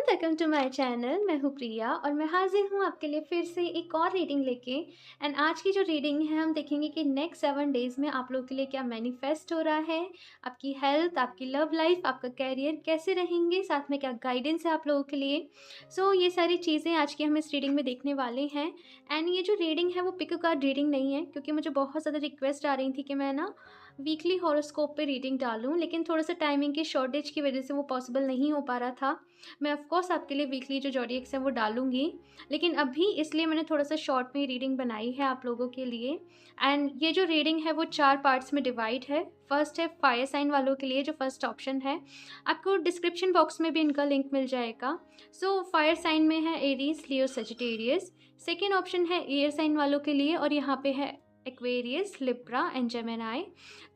Welcome to my channel. मैं हूँ प्रिया और मैं हाजिर हूँ आपके लिए फिर से एक और रीडिंग लेके। एंड आज की जो रीडिंग है हम देखेंगे कि नेक्स्ट 7 डेज़ में आप लोगों के लिए क्या मैनिफेस्ट हो रहा है। आपकी हेल्थ, आपकी लव लाइफ, आपका कैरियर कैसे रहेंगे, साथ में क्या गाइडेंस है आप लोगों के लिए। ये सारी चीज़ें आज की हम इस रीडिंग में देखने वाले हैं। एंड ये जो रीडिंग है वो पिक अ कार्ड रीडिंग नहीं है, क्योंकि मुझे बहुत ज़्यादा रिक्वेस्ट आ रही थी कि मैं ना वीकली हॉरोस्कोप पे रीडिंग डालूं, लेकिन थोड़ा सा टाइमिंग की शॉर्टेज की वजह से वो पॉसिबल नहीं हो पा रहा था। मैं ऑफ कोर्स आपके लिए वीकली जो ज़ोडिएक्स है वो डालूँगी, लेकिन अभी इसलिए मैंने थोड़ा सा शॉर्ट में रीडिंग बनाई है आप लोगों के लिए। एंड ये जो रीडिंग है वो 4 पार्ट्स में डिवाइड है। फर्स्ट है फायर साइन वालों के लिए, जो फर्स्ट ऑप्शन है। आपको डिस्क्रिप्शन बॉक्स में भी इनका लिंक मिल जाएगा। फायर साइन में है Aries, Leo, Sagittarius. Second option है एयर साइन वालों के लिए और यहाँ पे है Aquarius, Libra and Gemini.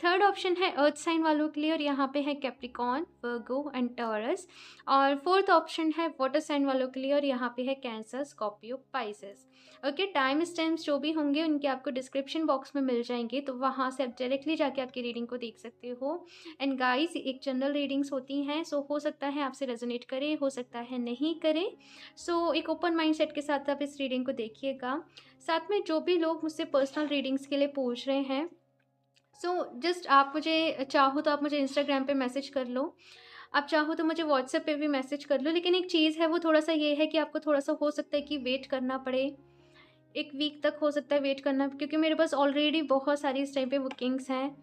Third option है अर्थ साइन वालों के लिए और यहाँ पे है कैप्रिकॉन, वर्गो एंड टॉरस। और फोर्थ ऑप्शन है वाटर साइन वालों के लिए और यहाँ पे है cancer, Scorpio, Pisces. Okay, time stamps जो भी होंगे उनके आपको डिस्क्रिप्शन बॉक्स में मिल जाएंगे, तो वहाँ से आप डायरेक्टली जाके आपकी रीडिंग को देख सकते हो। एंड गाइस, एक जनरल रीडिंग्स होती हैं, हो सकता है आपसे रेजोनेट करे, हो सकता है नहीं करे। एक ओपन माइंड सेट के साथ आप इस रीडिंग को देखिएगा। साथ में जो भी लोग मुझसे पर्सनल रीडिंग्स के लिए पूछ रहे हैं, जस्ट आप मुझे चाहो तो आप मुझे इंस्टाग्राम पे मैसेज कर लो, आप चाहो तो मुझे व्हाट्सएप पे भी मैसेज कर लो। लेकिन एक चीज़ है, वो थोड़ा सा ये है कि आपको थोड़ा सा हो सकता है कि वेट करना पड़े। 1 वीक तक हो सकता है वेट करना, क्योंकि मेरे पास ऑलरेडी बहुत सारी इस टाइम पे बुकिंग्स हैं।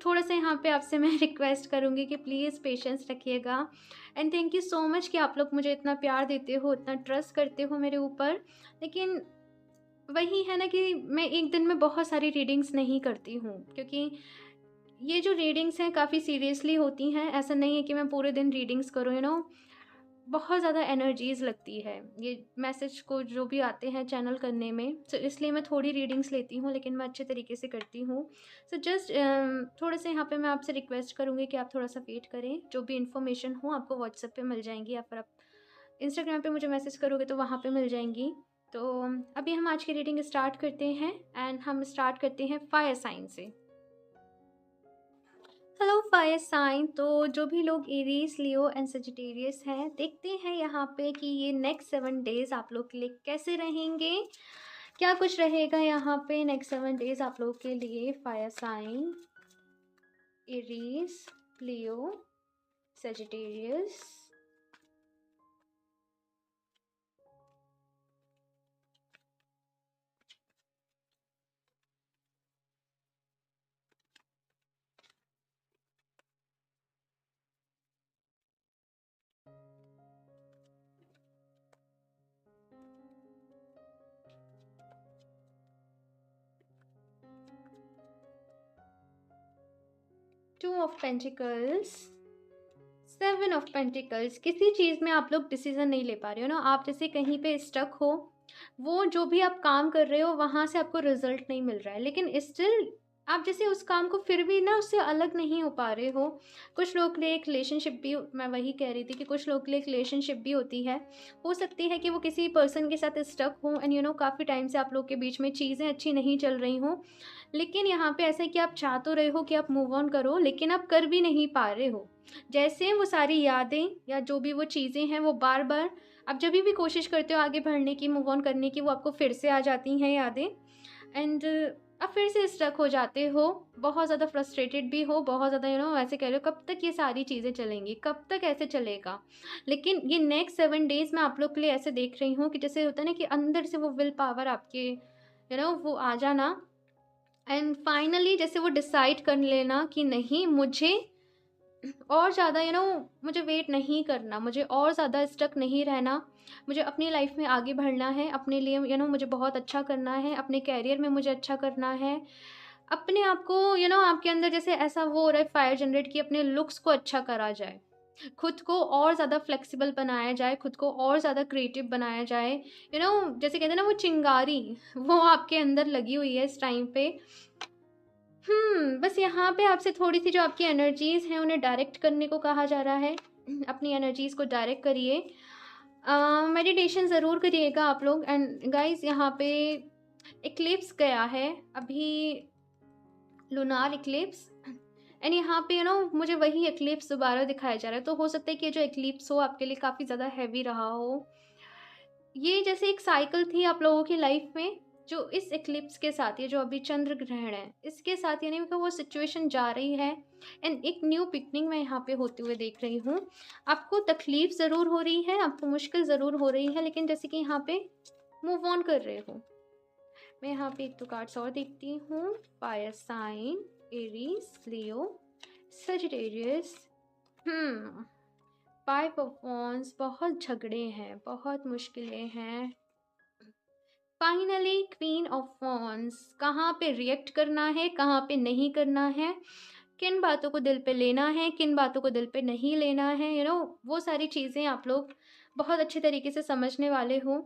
थोड़ा सा यहाँ पे आपसे मैं रिक्वेस्ट करूँगी कि प्लीज़ पेशेंस रखिएगा। And thank you so much कि आप लोग मुझे इतना प्यार देते हो, इतना ट्रस्ट करते हो मेरे ऊपर। लेकिन वही है ना कि मैं एक दिन में बहुत सारी रीडिंग्स नहीं करती हूँ, क्योंकि ये जो रीडिंग्स हैं काफ़ी सीरियसली होती हैं। ऐसा नहीं है कि मैं पूरे दिन रीडिंग्स करूँ, बहुत ज़्यादा एनर्जीज़ लगती है ये मैसेज को जो भी आते हैं चैनल करने में। इसलिए मैं थोड़ी रीडिंग्स लेती हूँ, लेकिन मैं अच्छे तरीके से करती हूँ। जस्ट थोड़े से यहाँ पे मैं आपसे रिक्वेस्ट करूँगी कि आप थोड़ा सा वेट करें। जो भी इन्फॉर्मेशन हो आपको व्हाट्सएप पे मिल जाएंगी, या फिर आप इंस्टाग्राम पे मुझे मैसेज करोगे तो वहाँ पे मिल जाएंगी। अभी हम आज की रीडिंग स्टार्ट करते हैं। एंड हम स्टार्ट करते हैं फायर साइन से। हेलो फायर साइन, जो भी लोग एरीज, लियो एंड सजिटेरियस हैं, देखते हैं यहाँ पे कि ये नेक्स्ट 7 डेज आप लोग के लिए कैसे रहेंगे, क्या कुछ रहेगा यहाँ पे नेक्स्ट 7 डेज आप लोग के लिए। Fire sign, Aries, Leo, Sagittarius. 2 of pentacles, 7 of pentacles. किसी चीज़ में आप लोग डिसीजन नहीं ले पा रहे हो ना, आप जैसे कहीं पे स्टक हो। वो जो भी आप काम कर रहे हो वहाँ से आपको रिजल्ट नहीं मिल रहा है, लेकिन स्टिल आप जैसे उस काम को फिर भी ना उससे अलग नहीं हो पा रहे हो। कुछ लोग के लिए एक रिलेशनशिप भी, मैं वही कह रही थी कि कुछ लोग के लिए एक रिलेशनशिप भी होती है। हो सकती है कि वो किसी पर्सन के साथ स्टक हो, एंड काफ़ी टाइम से आप लोग के बीच में चीज़ें अच्छी नहीं चल रही हों। लेकिन यहाँ पे ऐसा है कि आप चाह तो रहे हो कि आप मूव ऑन करो, लेकिन आप कर भी नहीं पा रहे हो। जैसे वो सारी यादें या जो भी वो चीज़ें हैं, वो बार बार आप जब भी कोशिश करते हो आगे बढ़ने की, मूव ऑन करने की, वो आपको फिर से आ जाती हैं यादें। एंड आप फिर से स्टक हो जाते हो, बहुत ज़्यादा फ्रस्ट्रेटेड भी हो, बहुत ज़्यादा ऐसे कह रहे हो कब तक ये सारी चीज़ें चलेंगी, कब तक ऐसे चलेगा। लेकिन ये नेक्स्ट 7 डेज़ मैं आप लोग के लिए ऐसे देख रही हूँ कि जैसे होता है ना कि अंदर से वो विल पावर आपके वो आ जाना। एंड फाइनली जैसे वो डिसाइड कर लेना कि नहीं, मुझे और ज़्यादा मुझे वेट नहीं करना, मुझे और ज़्यादा स्टक नहीं रहना। मुझे अपनी लाइफ में आगे बढ़ना है, अपने लिए मुझे बहुत अच्छा करना है, अपने कैरियर में मुझे अच्छा करना है। अपने आप को आपके अंदर जैसे ऐसा वो हो रहा है फायर जनरेट, कि अपने लुक्स को अच्छा करा जाए, खुद को और ज़्यादा फ्लेक्सिबल बनाया जाए, खुद को और ज़्यादा क्रिएटिव बनाया जाए। जैसे कहते हैं ना, वो चिंगारी वो आपके अंदर लगी हुई है इस टाइम पे। बस यहाँ पे आपसे थोड़ी-सी जो आपकी एनर्जीज़ हैं उन्हें डायरेक्ट करने को कहा जा रहा है। अपनी एनर्जीज़ को डायरेक्ट करिए। मेडिटेशन ज़रूर करिएगा आप लोग। एंड गाइज़, यहाँ पे इक्लिप्स गया है अभी, लूनार इक्लिप्स। एंड यहाँ पे मुझे वही एक्लिप्स दोबारा दिखाया जा रहा है, तो हो सकता है कि ये जो एक्लिप्स हो आपके लिए काफ़ी ज़्यादा हैवी रहा हो। ये जैसे एक साइकिल थी आप लोगों की लाइफ में, जो इस एक्लिप्स के साथ, ये जो अभी चंद्र ग्रहण है, इसके साथ यानी कि वो सिचुएशन जा रही है। एंड एक न्यू बिगनिंग मैं यहाँ पे होते हुए देख रही हूँ। आपको तकलीफ ज़रूर हो रही है, आपको मुश्किल ज़रूर हो रही है, लेकिन जैसे कि यहाँ पे मूव ऑन कर रहे हो। मैं यहाँ पे एक दो कार्ड्स और देखती हूँ। Fire sign, Aries, Leo, Sagittarius. Five of wands, बहुत झगड़े हैं, बहुत मुश्किलें हैं। फाइनली क्वीन ऑफ वॉन्ड्स, कहाँ पे रिएक्ट करना है, कहाँ पे नहीं करना है, किन बातों को दिल पे लेना है, किन बातों को दिल पे नहीं लेना है, वो सारी चीज़ें आप लोग बहुत अच्छे तरीके से समझने वाले हो।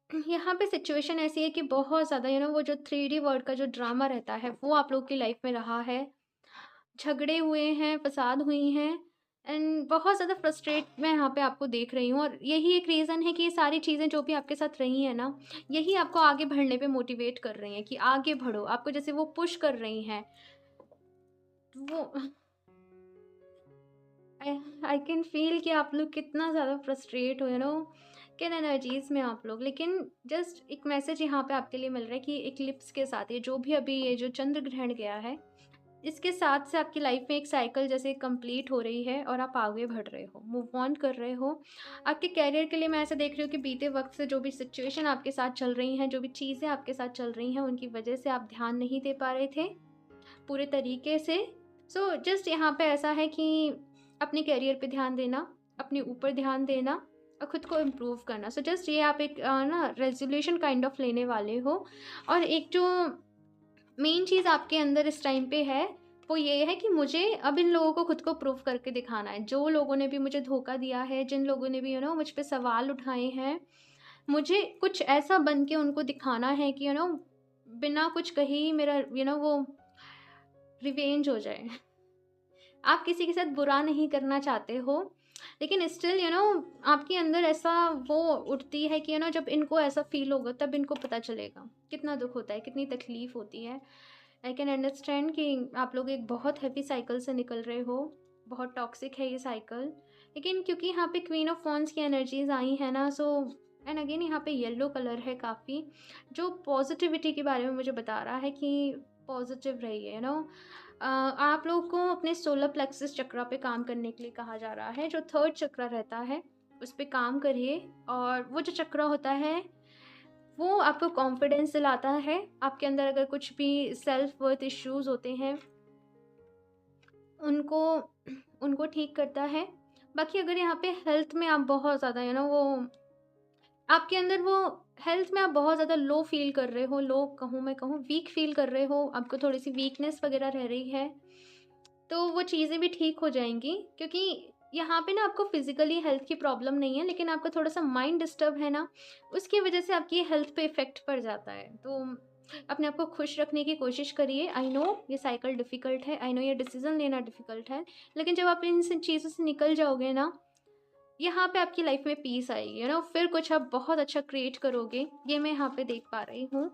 यहाँ पे सिचुएशन ऐसी है कि बहुत ज़्यादा वो जो 3D वर्ल्ड का जो ड्रामा रहता है वो आप लोग की लाइफ में रहा है। झगड़े हुए हैं, फसाद हुई हैं, एंड बहुत ज़्यादा फ्रस्ट्रेट मैं यहाँ पे आपको देख रही हूँ। और यही एक रीज़न है कि ये सारी चीज़ें जो भी आपके साथ रही हैं ना, यही आपको आगे बढ़ने पे मोटिवेट कर रही हैं कि आगे बढ़ो। आपको जैसे वो पुश कर रही हैं, वो आई कैन फील कि आप लोग कितना ज़्यादा फ्रस्ट्रेट हो, किन एनर्जीज में आप लोग। लेकिन जस्ट एक मैसेज यहाँ पे आपके लिए मिल रहा है कि इक्लिप्स के साथ ये जो भी अभी ये जो चंद्र ग्रहण गया है, इसके साथ से आपकी लाइफ में एक साइकिल जैसे कंप्लीट हो रही है और आप आगे बढ़ रहे हो, मूव ऑन कर रहे हो। आपके कैरियर के लिए मैं ऐसा देख रही हूँ कि बीते वक्त से जो भी सिचुएशन आपके साथ चल रही हैं, जो भी चीज़ें आपके साथ चल रही हैं, उनकी वजह से आप ध्यान नहीं दे पा रहे थे पूरे तरीके से। सो जस्ट यहाँ पे ऐसा है कि अपने करियर पे ध्यान देना, अपने ऊपर ध्यान देना और ख़ुद को इम्प्रूव करना। सो जस्ट ये आप एक ना रेजोल्यूशन काइंड ऑफ लेने वाले हो। और एक जो मेन चीज़ आपके अंदर इस टाइम पे है वो ये है कि मुझे अब इन लोगों को खुद को प्रूव करके दिखाना है। जो लोगों ने भी मुझे धोखा दिया है, जिन लोगों ने भी मुझ पे सवाल उठाए हैं, मुझे कुछ ऐसा बन के उनको दिखाना है कि बिना कुछ कहे ही मेरा वो रिवेंज हो जाए। आप किसी के साथ बुरा नहीं करना चाहते हो, लेकिन स्टिल आपके अंदर ऐसा वो उठती है कि जब इनको ऐसा फील होगा तब इनको पता चलेगा कितना दुख होता है, कितनी तकलीफ होती है। आई कैन अंडरस्टैंड कि आप लोग एक बहुत हैवी साइकिल से निकल रहे हो, बहुत टॉक्सिक है ये साइकिल। लेकिन क्योंकि यहाँ पे क्वीन ऑफ वॉन्ड्स की एनर्जीज आई है ना, सो एंड अगेन यहाँ पे येलो कलर है काफ़ी, जो पॉजिटिविटी के बारे में मुझे बता रहा है कि पॉजिटिव रहिए। आप लोग को अपने सोलर प्लेक्सस चक्रा पे काम करने के लिए कहा जा रहा है। जो थर्ड चक्रा रहता है उस पे काम करिए। और वो जो चक्रा होता है वो आपको कॉन्फिडेंस दिलाता है। आपके अंदर अगर कुछ भी सेल्फ वर्थ इश्यूज होते हैं उनको ठीक करता है। बाकी अगर यहाँ पे हेल्थ में आप बहुत ज़्यादा वो आपके अंदर वो हेल्थ में आप बहुत ज़्यादा लो फील कर रहे हो, लो कहूँ मैं कहूँ वीक फील कर रहे हो, आपको थोड़ी सी वीकनेस वगैरह रह रही है, तो वो चीज़ें भी ठीक हो जाएंगी। क्योंकि यहाँ पे ना आपको फिजिकली हेल्थ की प्रॉब्लम नहीं है, लेकिन आपका थोड़ा सा माइंड डिस्टर्ब है ना, उसकी वजह से आपकी हेल्थ पे इफ़ेक्ट पड़ जाता है। तो अपने आप को खुश रखने की कोशिश करिए। आई नो ये साइकिल डिफ़िकल्ट है, आई नो ये डिसीज़न लेना डिफ़िकल्ट है, लेकिन जब आप इन चीज़ों से निकल जाओगे ना, यहाँ पे आपकी लाइफ में पीस आएगी, फिर कुछ आप बहुत अच्छा क्रिएट करोगे। ये मैं यहाँ पे देख पा रही हूँ।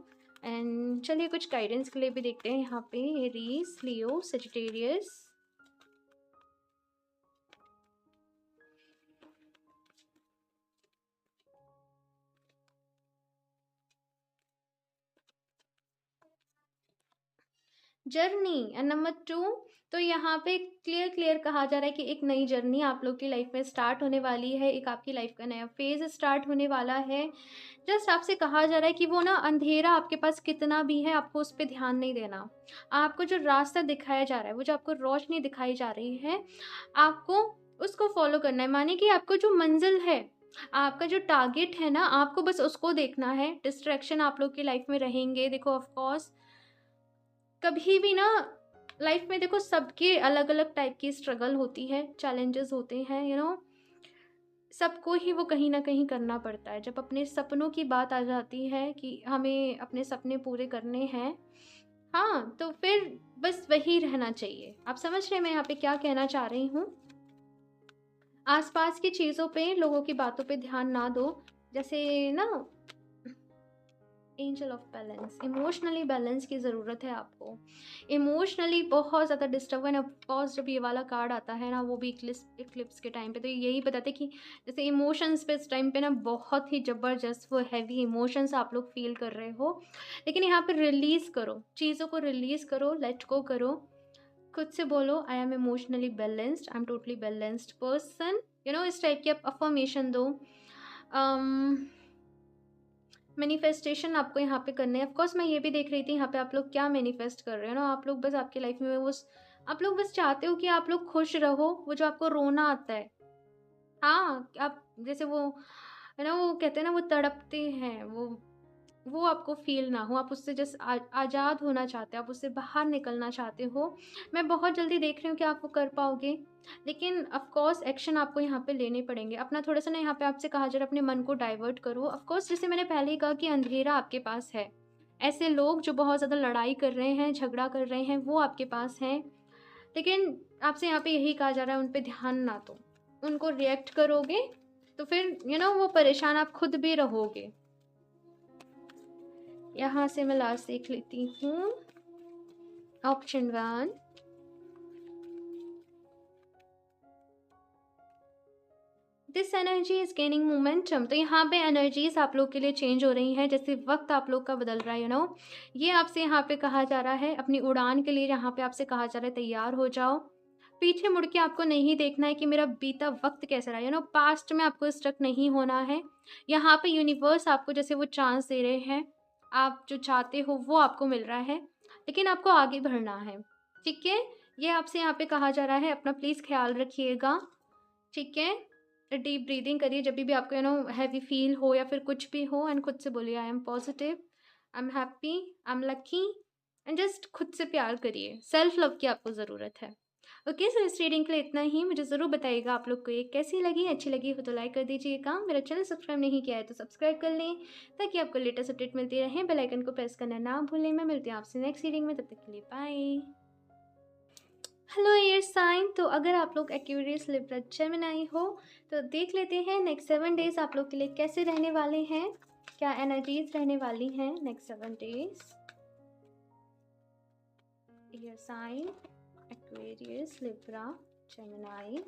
एंड चलिए कुछ गाइडेंस के लिए भी देखते हैं यहाँ पे। Aries, Leo, Sagittarius. Journey and number 2, तो यहाँ पे क्लियर कहा जा रहा है कि एक नई जर्नी आप लोग की लाइफ में स्टार्ट होने वाली है। एक आपकी लाइफ का नया फेज स्टार्ट होने वाला है। जस्ट आपसे कहा जा रहा है कि वो ना अंधेरा आपके पास कितना भी है, आपको उस पर ध्यान नहीं देना। आपको जो रास्ता दिखाया जा रहा है, वो जो आपको रोशनी दिखाई जा रही है, आपको उसको फॉलो करना है। माने कि आपको जो मंजिल है, आपका जो टारगेट है ना, आपको बस उसको देखना है। डिस्ट्रैक्शन आप लोग की लाइफ में रहेंगे। देखो ऑफकोर्स कभी भी ना लाइफ में देखो सबके अलग अलग टाइप की स्ट्रगल होती है, चैलेंजेस होते हैं, सबको ही वो कहीं ना कहीं करना पड़ता है। जब अपने सपनों की बात आ जाती है कि हमें अपने सपने पूरे करने हैं, हाँ, तो फिर बस वही रहना चाहिए। आप समझ रहे हैं मैं यहाँ पे क्या कहना चाह रही हूँ? आसपास की चीज़ों पे, लोगों की बातों पे ध्यान ना दो। जैसे ना angel of balance, emotionally balance की ज़रूरत है आपको। इमोशनली बहुत ज़्यादा डिस्टर्ब है ना, ऑफकोर्स जब ये वाला कार्ड आता है ना, वो भी इक्लिप्स के टाइम पे, तो यही बताते कि जैसे इमोशंस पे इस टाइम पे ना बहुत ही ज़बरदस्त वो हैवी इमोशंस आप लोग फील कर रहे हो। लेकिन यहाँ पे रिलीज़ करो, चीज़ों को रिलीज़ करो, लेट गो करो। खुद से बोलो I am emotionally balanced, I am totally balanced person, इस टाइप की आप अफर्मेशन दो। मैनिफेस्टेशन आपको यहाँ पे करने हैं। ऑफ कोर्स मैं ये भी देख रही थी यहाँ पे आप लोग क्या मैनिफेस्ट कर रहे हो ना, आप लोग बस आपकी लाइफ में वो आप लोग बस चाहते हो कि आप लोग खुश रहो। वो जो आपको रोना आता है, हाँ, आप जैसे वो है ना, वो कहते हैं ना, वो तड़पते हैं, वो आपको फ़ील ना हो, आप उससे जस्ट आज़ाद होना चाहते हो, आप उससे बाहर निकलना चाहते हो। मैं बहुत जल्दी देख रही हूँ कि आप वो कर पाओगे, लेकिन ऑफ़ कोर्स एक्शन आपको यहाँ पे लेने पड़ेंगे। अपना थोड़ा-सा ना यहाँ पे आपसे कहा जा रहा है अपने मन को डाइवर्ट करो। ऑफ़ कोर्स जैसे मैंने पहले ही कहा कि अंधेरा आपके पास है। ऐसे लोग जो बहुत ज़्यादा लड़ाई कर रहे हैं, झगड़ा कर रहे हैं, वो आपके पास हैं। लेकिन आपसे यहाँ पे यही कहा जा रहा है उन पे ध्यान ना दो। उनको रिएक्ट करोगे तो फिर वो परेशान आप खुद भी रहोगे। यहाँ से मैं लास्ट देख लेती हूँ, option 1, this energy is gaining momentum. तो यहाँ पे एनर्जीज आप लोग के लिए चेंज हो रही हैं, जैसे वक्त आप लोग का बदल रहा है। ये आपसे यहाँ पे कहा जा रहा है अपनी उड़ान के लिए, यहाँ पे आपसे कहा जा रहा है तैयार हो जाओ। पीछे मुड़ के आपको नहीं देखना है कि मेरा बीता वक्त कैसा रहा, पास्ट में आपको स्टक नहीं होना है। यहाँ पे यूनिवर्स आपको जैसे वो चांस दे रहे हैं, आप जो चाहते हो वो आपको मिल रहा है, लेकिन आपको आगे बढ़ना है। ठीक है, ये आपसे यहाँ पे कहा जा रहा है, अपना प्लीज़ ख्याल रखिएगा। ठीक है, डीप ब्रीदिंग करिए जब भी आपको हैवी फील हो या फिर कुछ भी हो, एंड खुद से बोलिए I am positive, I am happy, I am lucky, and just खुद से प्यार करिए। सेल्फ लव की आपको ज़रूरत है। ओके, सो इस रीडिंग के लिए इतना ही। मुझे ज़रूर बताइएगा आप लोग को ये कैसी लगी। अच्छी लगी हो तो लाइक कर दीजिएगा, मेरा चैनल सब्सक्राइब नहीं किया है तो सब्सक्राइब कर लें ताकि आपको लेटेस्ट अपडेट मिलती रहे। बेल आइकन को प्रेस करना ना भूलें। मैं मिलती हूँ आपसे नेक्स्ट रीडिंग में, तब तक के लिए बाय। हेलो एयर साइन, तो अगर आप लोग एक्वेरियस, लिब्रा, जेमिनी हो तो देख लेते हैं नेक्स्ट 7 डेज आप लोग के लिए कैसे रहने वाले हैं, क्या एनर्जीज रहने वाली हैं next 7 days. Air sign, Aquarius, Libra, Gemini.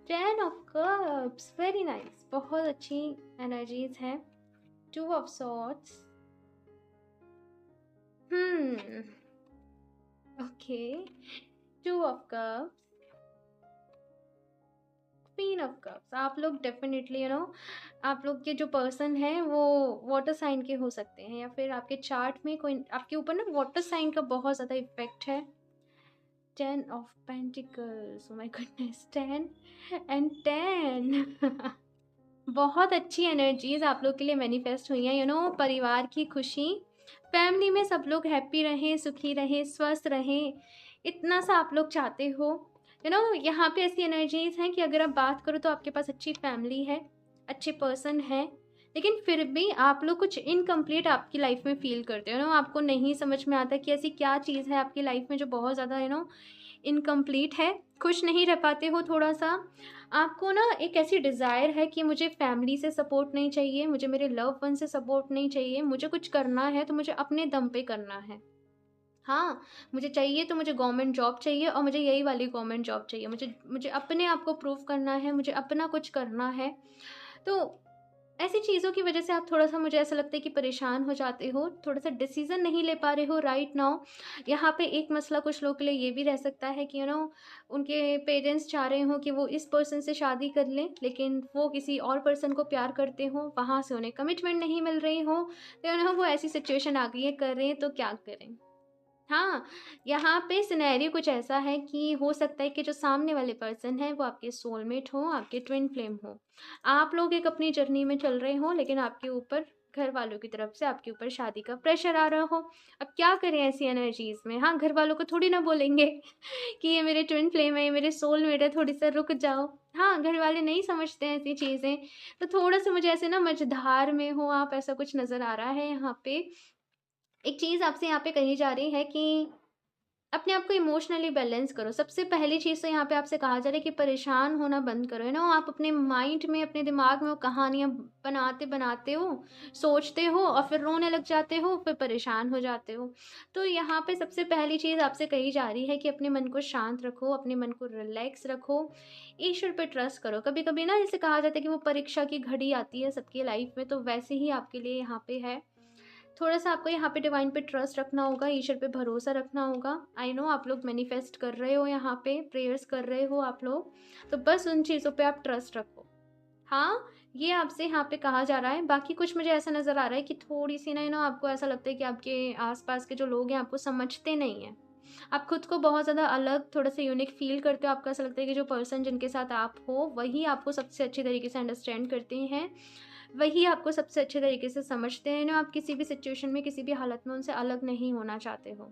Ten of cups, very nice, बहुत अच्छी एनर्जीज हैं। 2 of swords, okay, 2 of cups, queen of cups. आप लोग डेफिनेटली आप लोग के जो पर्सन है वो वाटर साइन के हो सकते हैं, या फिर आपके चार्ट में कोई आपके ऊपर ना वाटर साइन का बहुत ज़्यादा इफेक्ट है। 10 of pentacles, oh my goodness, 10 and 10 बहुत अच्छी एनर्जीज आप लोग के लिए मैनिफेस्ट हुई हैं। परिवार की खुशी, फैमिली में सब लोग हैप्पी रहें, सुखी रहें, स्वस्थ रहें, इतना सा आप लोग चाहते हो। यहाँ पे ऐसी एनर्जीज हैं कि अगर आप बात करो तो आपके पास अच्छी फैमिली है, अच्छे पर्सन है, लेकिन फिर भी आप लोग कुछ इनकम्प्लीट आपकी लाइफ में फील करते हो। आपको नहीं समझ में आता कि ऐसी क्या चीज़ है आपकी लाइफ में जो बहुत ज़्यादा इनकम्प्लीट है, खुश नहीं रह पाते हो थोड़ा सा। आपको ना एक ऐसी डिज़ायर है कि मुझे फैमिली से सपोर्ट नहीं चाहिए, मुझे मेरे लव वन से सपोर्ट नहीं चाहिए, मुझे कुछ करना है तो मुझे अपने दम पे करना है। हाँ, मुझे चाहिए तो मुझे गवर्नमेंट जॉब चाहिए, और मुझे यही वाली गवर्नमेंट जॉब चाहिए। मुझे मुझे अपने आप को प्रूव करना है, मुझे अपना कुछ करना है। तो ऐसी चीज़ों की वजह से आप थोड़ा-सा, मुझे ऐसा लगता है कि परेशान हो जाते हो, थोड़ा-सा डिसीज़न नहीं ले पा रहे हो राइट नाउ। यहाँ पे एक मसला कुछ लोगों के लिए ये भी रह सकता है कि उनके पेरेंट्स चाह रहे हों कि वो इस पर्सन से शादी कर लें, लेकिन वो किसी और पर्सन को प्यार करते हों, वहाँ से उन्हें कमिटमेंट नहीं मिल रही हो, तो वो ऐसी सिचुएशन आ गई है, कर रहे हैं तो क्या करें? हाँ, यहाँ पे सिनेरियो कुछ ऐसा है कि हो सकता है कि जो सामने वाले पर्सन है वो आपके सोलमेट हो, आपके ट्विन फ्लेम हो। आप लोग एक अपनी जर्नी में चल रहे हो, लेकिन आपके ऊपर घर वालों की तरफ से आपके ऊपर शादी का प्रेशर आ रहा हो। अब क्या करें ऐसी एनर्जीज़ में? हाँ, घर वालों को थोड़ी ना बोलेंगे कि ये मेरे ट्विन फ्लेम है, ये मेरे सोलमेट है, थोड़ी-सा रुक जाओ। हाँ, घर वाले नहीं समझते हैं ऐसी चीज़ें। तो थोड़ा-सा मुझे ऐसे ना मझधार में हो आप, ऐसा कुछ नज़र आ रहा है यहाँ पे। एक चीज़ आपसे यहाँ पे कही जा रही है कि अपने आप को इमोशनली बैलेंस करो। सबसे पहली चीज़ तो यहाँ पे आपसे कहा जा रहा है कि परेशान होना बंद करो। आप अपने माइंड में, अपने दिमाग में वो कहानियाँ बनाते-बनाते हो, सोचते हो और फिर रोने लग जाते हो, फिर परेशान हो जाते हो। तो यहाँ पे सबसे पहली चीज़ आपसे कही जा रही है कि अपने मन को शांत रखो, अपने मन को रिलैक्स रखो, ईश्वर पे ट्रस्ट करो। कभी-कभी ना जैसे कहा जाता है कि वो परीक्षा की घड़ी आती है सबकी लाइफ में, तो वैसे ही आपके लिए यहाँ पे है। थोड़ा-सा आपको यहाँ पे डिवाइन पे ट्रस्ट रखना होगा, ईश्वर पे भरोसा रखना होगा। आई नो आप लोग मैनिफेस्ट कर रहे हो यहाँ पे, प्रेयर्स कर रहे हो आप लोग, तो बस उन चीज़ों पे आप ट्रस्ट रखो। हाँ, ये आपसे यहाँ पे कहा जा रहा है। बाकी कुछ मुझे ऐसा नज़र आ रहा है कि थोड़ी-सी ना आपको ऐसा लगता है कि आपके आस-पास के जो लोग हैं आपको समझते नहीं हैं। आप खुद को बहुत ज़्यादा अलग, थोड़ा-सा यूनिक फ़ील करते हो। आपको ऐसा लगता है कि जो पर्सन जिनके साथ आप हो, वही आपको सबसे अच्छे तरीके से अंडरस्टैंड करते हैं। वही आपको सबसे अच्छे तरीके से समझते हैं। आप किसी भी सिचुएशन में, किसी भी हालत में उनसे अलग नहीं होना चाहते हो।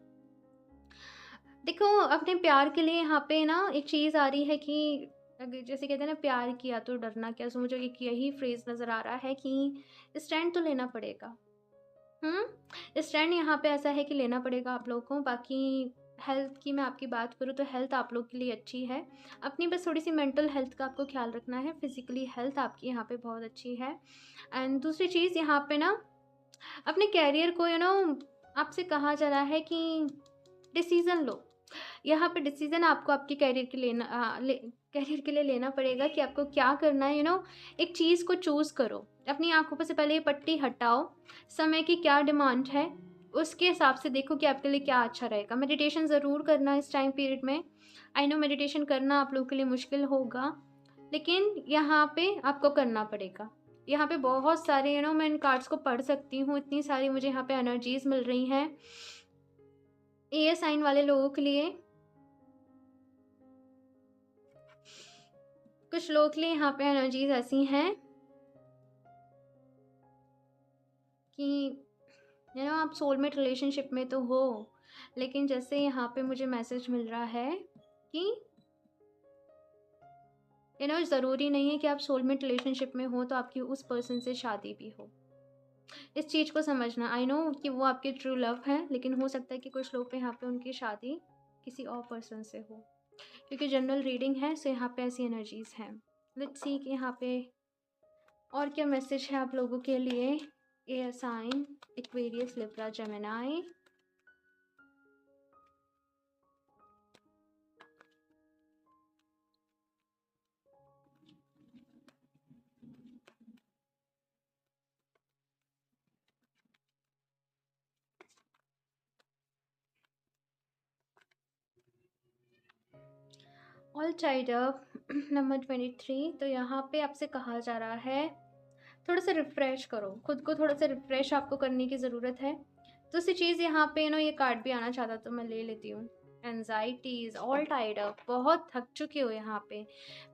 देखो, अपने प्यार के लिए यहाँ पे ना एक चीज़ आ रही है कि अगर जैसे कहते हैं ना, प्यार किया तो डरना क्या, सो मुझे एक यही फ्रेज़ नज़र आ रहा है कि स्टैंड तो लेना पड़ेगा। स्टैंड यहाँ पे ऐसा है कि लेना पड़ेगा आप लोगों को। बाकी हेल्थ की मैं आपकी बात करूँ तो हेल्थ आप लोग के लिए अच्छी है। अपनी बस थोड़ी-सी मेंटल हेल्थ का आपको ख़्याल रखना है। फिज़िकली हेल्थ आपकी यहाँ पे बहुत अच्छी है। एंड दूसरी चीज़ यहाँ पे ना, अपने करियर को आपसे कहा जा रहा है कि डिसीज़न लो। यहाँ पे डिसीज़न आपको आपके करियर के करियर के लिए लेना पड़ेगा कि आपको क्या करना है। एक चीज़ को चूज़ करो। अपनी आँखों पे से पहले ये पट्टी हटाओ। समय की क्या डिमांड है, उसके हिसाब से देखो कि आपके लिए क्या अच्छा रहेगा। मेडिटेशन ज़रूर करना इस टाइम पीरियड में। आई नो मेडिटेशन करना आप लोगों के लिए मुश्किल होगा, लेकिन यहाँ पे आपको करना पड़ेगा। यहाँ पे बहुत सारे मैं इन कार्ड्स को पढ़ सकती हूँ, इतनी सारी मुझे यहाँ पे एनर्जीज़ मिल रही हैं। एयर साइन वाले लोगों के लिए, कुछ लोगों के लिए यहाँ पे एनर्जीज़ ऐसी हैं कि आप सोलमेट रिलेशनशिप में तो हो, लेकिन जैसे यहाँ पे मुझे मैसेज मिल रहा है कि ज़रूरी नहीं है कि आप सोलमेट रिलेशनशिप में हो तो आपकी उस पर्सन से शादी भी हो। इस चीज़ को समझना। आई नो कि वो आपके ट्रू लव हैं, लेकिन हो सकता है कि कुछ लोग पे यहाँ पे उनकी शादी किसी और पर्सन से हो, क्योंकि जनरल रीडिंग है, सो यहाँ पे ऐसी एनर्जीज़ हैं। लेट्स सी कि यहाँ पे और क्या मैसेज है आप लोगों के लिए। Air sign, Aquarius, Libra, Gemini. All tied up number 23। तो यहाँ पे आपसे कहा जा रहा है थोड़ा सा रिफ़्रेश करो खुद को, थोड़ा सा रिफ़्रेश आपको करने की ज़रूरत है। दूसरी चीज़ यहाँ पे ये कार्ड भी आना चाहता तो मैं ले लेती हूँ। एंजाइटीज़, ऑल टाइड अप, बहुत थक चुके हो यहाँ पे।